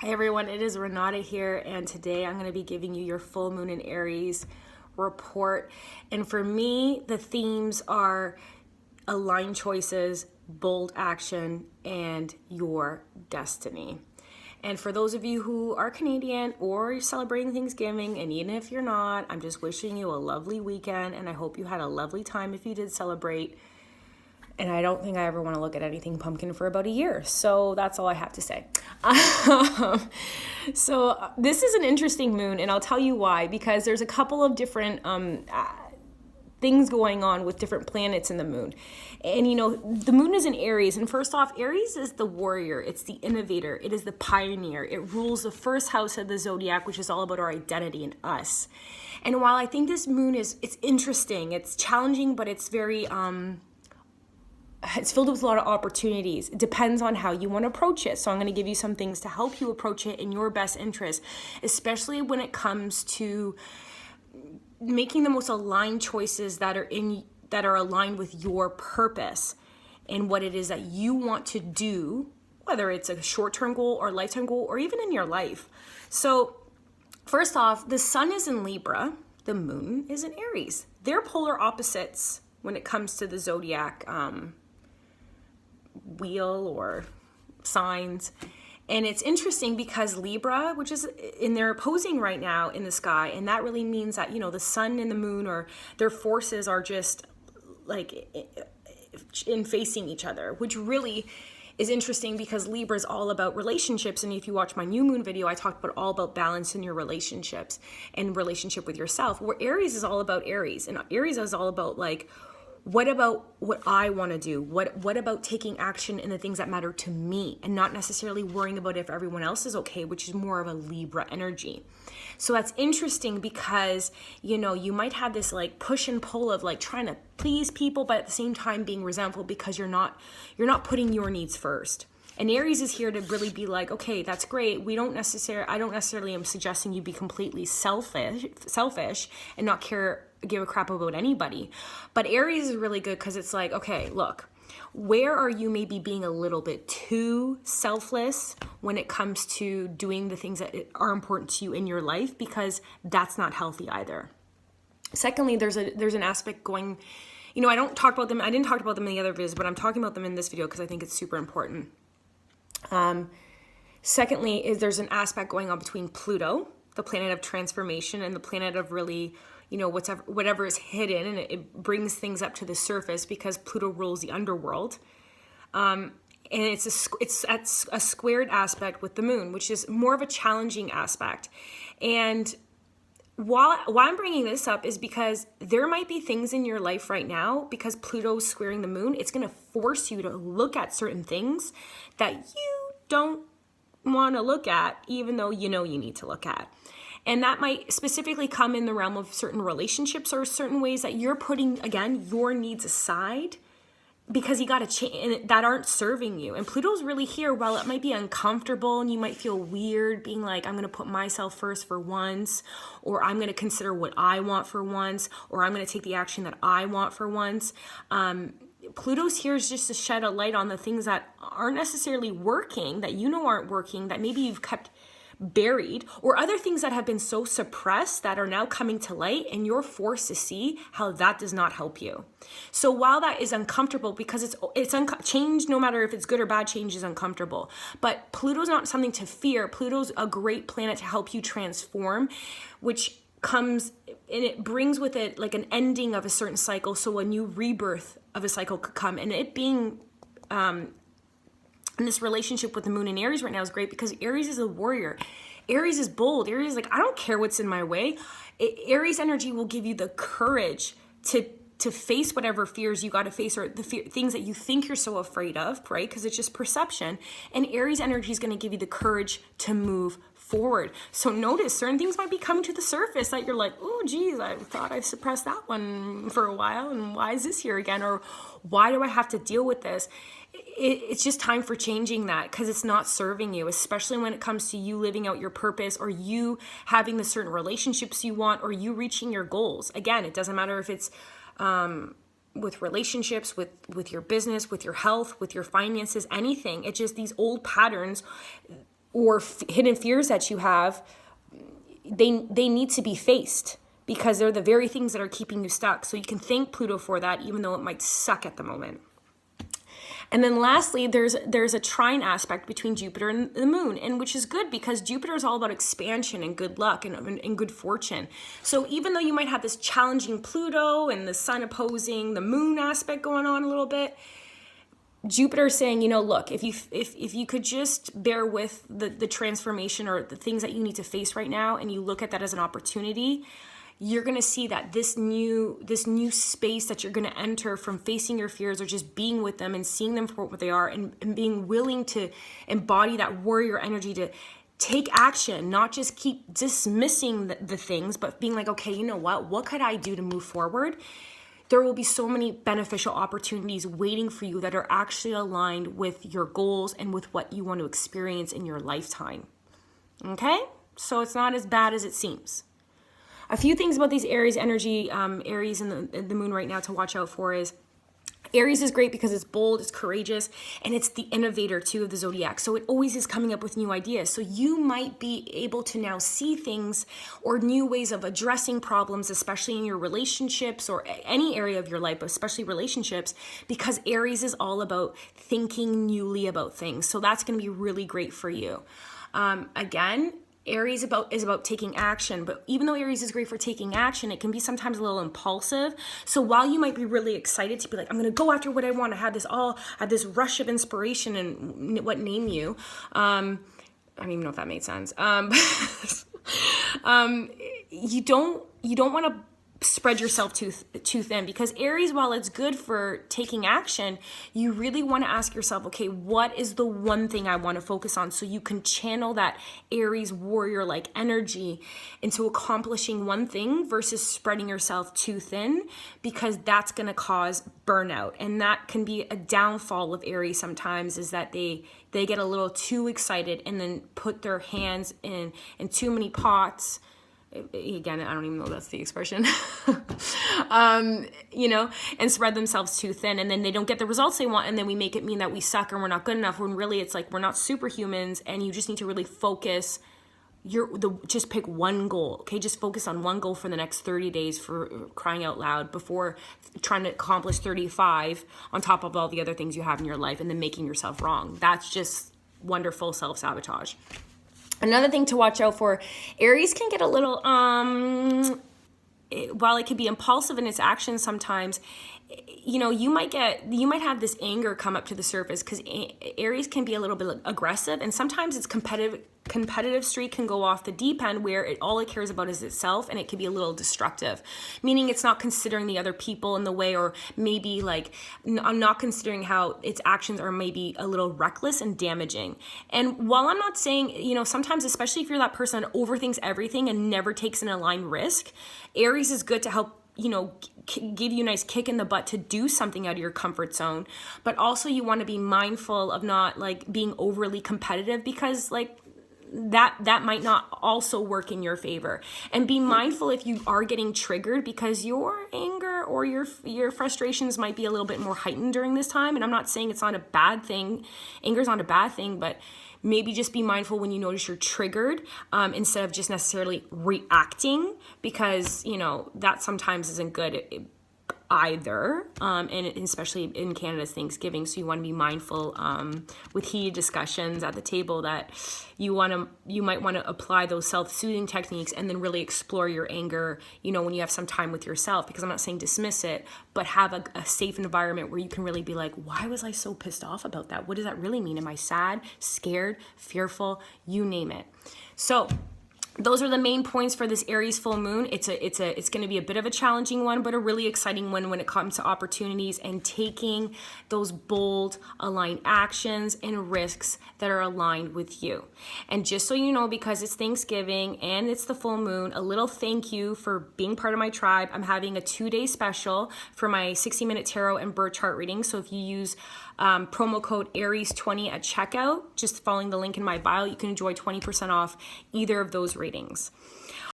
Hi everyone, it is Renata here, and today I'm going to be giving you your full moon in Aries report. And for me, the themes are aligned choices, bold action, and your destiny. And for those of you who are Canadian or you're celebrating Thanksgiving, and even if you're not, I'm just wishing you a lovely weekend, and I hope you had a lovely time if you did celebrate. And I don't think I ever want to look at anything pumpkin for about a year. So that's all I have to say. So this is an interesting moon, and I'll tell you why. Because there's a couple of different things going on with different planets in the moon. And you know, the moon is in Aries. And first off, Aries is the warrior. It's the innovator. It is the pioneer. It rules the first house of the zodiac, which is all about our identity and us. And while I think this moon it's interesting, it's challenging, but it's very... it's filled with a lot of opportunities. It depends on how you want to approach it. So I'm going to give you some things to help you approach it in your best interest, especially when it comes to making the most aligned choices that are aligned with your purpose and what it is that you want to do, whether it's a short-term goal or lifetime goal or even in your life. So first off, the sun is in Libra, the moon is in Aries. They're polar opposites when it comes to the zodiac wheel or signs. And it's interesting because Libra, which is in their opposing right now in the sky, and that really means that, you know, the sun and the moon, or their forces are just like in facing each other, which really is interesting because Libra is all about relationships. And if you watch my new moon video, I talked about all about balance in your relationships and relationship with yourself, where Aries is all about Aries, and Aries is all about like, what about what I want to do? What about taking action in the things that matter to me and not necessarily worrying about if everyone else is okay, which is more of a Libra energy. So that's interesting because, you know, you might have this like push and pull of like trying to please people, but at the same time being resentful because you're not putting your needs first. And Aries is here to really be like, okay, that's great. I don't necessarily am suggesting you be completely selfish and not give a crap about anybody. But Aries is really good because it's like, okay, look, where are you maybe being a little bit too selfless when it comes to doing the things that are important to you in your life? Because that's not healthy either. Secondly, there's an aspect going, you know, I didn't talk about them in the other videos, but I'm talking about them in this video because I think it's super important. Secondly, is there's an aspect going on between Pluto, the planet of transformation, and the planet of really, you know, whatever is hidden, and it brings things up to the surface because Pluto rules the underworld. And it's a squared aspect with the moon, which is more of a challenging aspect. And why I'm bringing this up is because there might be things in your life right now, because Pluto's squaring the moon, it's going to force you to look at certain things that you don't want to look at, even though you know you need to look at. And that might specifically come in the realm of certain relationships or certain ways that you're putting, again, your needs aside because you got to change that aren't serving you. And Pluto's really here. While it might be uncomfortable and you might feel weird being like, I'm going to put myself first for once, or I'm going to consider what I want for once, or I'm going to take the action that I want for once. Pluto's here is just to shed a light on the things that aren't necessarily working, that you know aren't working, that maybe you've kept buried, or other things that have been so suppressed that are now coming to light, and you're forced to see how that does not help you. So while that is uncomfortable, because change, no matter if it's good or bad, change is uncomfortable. But Pluto's not something to fear. Pluto's a great planet to help you transform, which comes and it brings with it like an ending of a certain cycle, so a new rebirth of a cycle could come. And it being and this relationship with the moon in Aries right now is great because Aries is a warrior. Aries is bold. Aries is like, I don't care what's in my way. Aries energy will give you the courage to face whatever fears you got to face, or the things that you think you're so afraid of, right? Because it's just perception. And Aries energy is going to give you the courage to move forward. So notice certain things might be coming to the surface that you're like, oh, geez, I thought I suppressed that one for a while, and why is this here again? Or why do I have to deal with this? It's just time for changing that because it's not serving you, especially when it comes to you living out your purpose, or you having the certain relationships you want, or you reaching your goals. Again, it doesn't matter if it's with relationships, with your business, with your health, with your finances, anything. It's just these old patterns or hidden fears that you have, they need to be faced, because they're the very things that are keeping you stuck. So you can thank Pluto for that, even though it might suck at the moment. And then lastly, there's a trine aspect between Jupiter and the moon, and which is good because Jupiter is all about expansion and good luck and good fortune. So even though you might have this challenging Pluto and the sun opposing the moon aspect going on a little bit, Jupiter is saying, look, if you could just bear with the transformation or the things that you need to face right now, and you look at that as an opportunity, you're going to see that this new space that you're going to enter from facing your fears or just being with them and seeing them for what they are, and being willing to embody that warrior energy to take action, not just keep dismissing the things, but being like, okay, you know what could I do to move forward? There will be so many beneficial opportunities waiting for you that are actually aligned with your goals and with what you want to experience in your lifetime. Okay? So it's not as bad as it seems. A few things about these Aries energy, Aries and the moon right now to watch out for is, Aries is great because it's bold, it's courageous, and it's the innovator too of the zodiac. So it always is coming up with new ideas. So you might be able to now see things or new ways of addressing problems, especially in your relationships or any area of your life, but especially relationships, because Aries is all about thinking newly about things. So that's going to be really great for you. Again, Aries is about taking action, but even though Aries is great for taking action, it can be sometimes a little impulsive. So while you might be really excited to be like, I'm going to go after what I want, I had this rush of inspiration and what name you. I don't even know if that made sense. You don't want to spread yourself too thin, because Aries, while it's good for taking action, you really want to ask yourself, okay, what is the one thing I want to focus on, so you can channel that Aries warrior-like energy into accomplishing one thing versus spreading yourself too thin, because that's going to cause burnout. And that can be a downfall of Aries sometimes, is that they get a little too excited and then put their hands in too many pots. Again, I don't even know if that's the expression, and spread themselves too thin, and then they don't get the results they want, and then we make it mean that we suck and we're not good enough, when really it's like we're not superhumans, and you just need to really focus just pick one goal, okay? Just focus on one goal for the next 30 days, for crying out loud, before trying to accomplish 35 on top of all the other things you have in your life and then making yourself wrong. That's just wonderful self-sabotage. Another thing to watch out for, Aries can get a little, while it can be impulsive in its actions sometimes, you might have this anger come up to the surface, because Aries can be a little bit aggressive, and sometimes its competitive streak can go off the deep end, where all it cares about is itself, and it can be a little destructive, meaning it's not considering the other people in the way, or maybe I'm not considering how its actions are maybe a little reckless and damaging. And while I'm not saying, sometimes, especially if you're that person that overthinks everything and never takes an aligned risk, Aries is good to help give you a nice kick in the butt to do something out of your comfort zone. But also you want to be mindful of not being overly competitive, because that might not also work in your favor. And be mindful if you are getting triggered, because your anger or your frustrations might be a little bit more heightened during this time. And I'm not saying it's not a bad thing. Anger is not a bad thing, but maybe just be mindful when you notice you're triggered, instead of just necessarily reacting, because, that sometimes isn't good either, and especially in Canada's Thanksgiving. So you want to be mindful with heated discussions at the table, that you might want to apply those self-soothing techniques, and then really explore your anger, when you have some time with yourself, because I'm not saying dismiss it, but have a safe environment where you can really be like, why was I so pissed off about that? What does that really mean? Am I sad, scared, fearful? You name it. So those are the main points for this Aries full moon. It's going to be a bit of a challenging one, but a really exciting one when it comes to opportunities and taking those bold, aligned actions and risks that are aligned with you. And just so you know, because it's Thanksgiving and it's the full moon, a little thank you for being part of my tribe. I'm having a 2-day special for my 60-minute tarot and birth chart reading. So if you use promo code Aries20 at checkout, just following the link in my bio, you can enjoy 20% off either of those readings.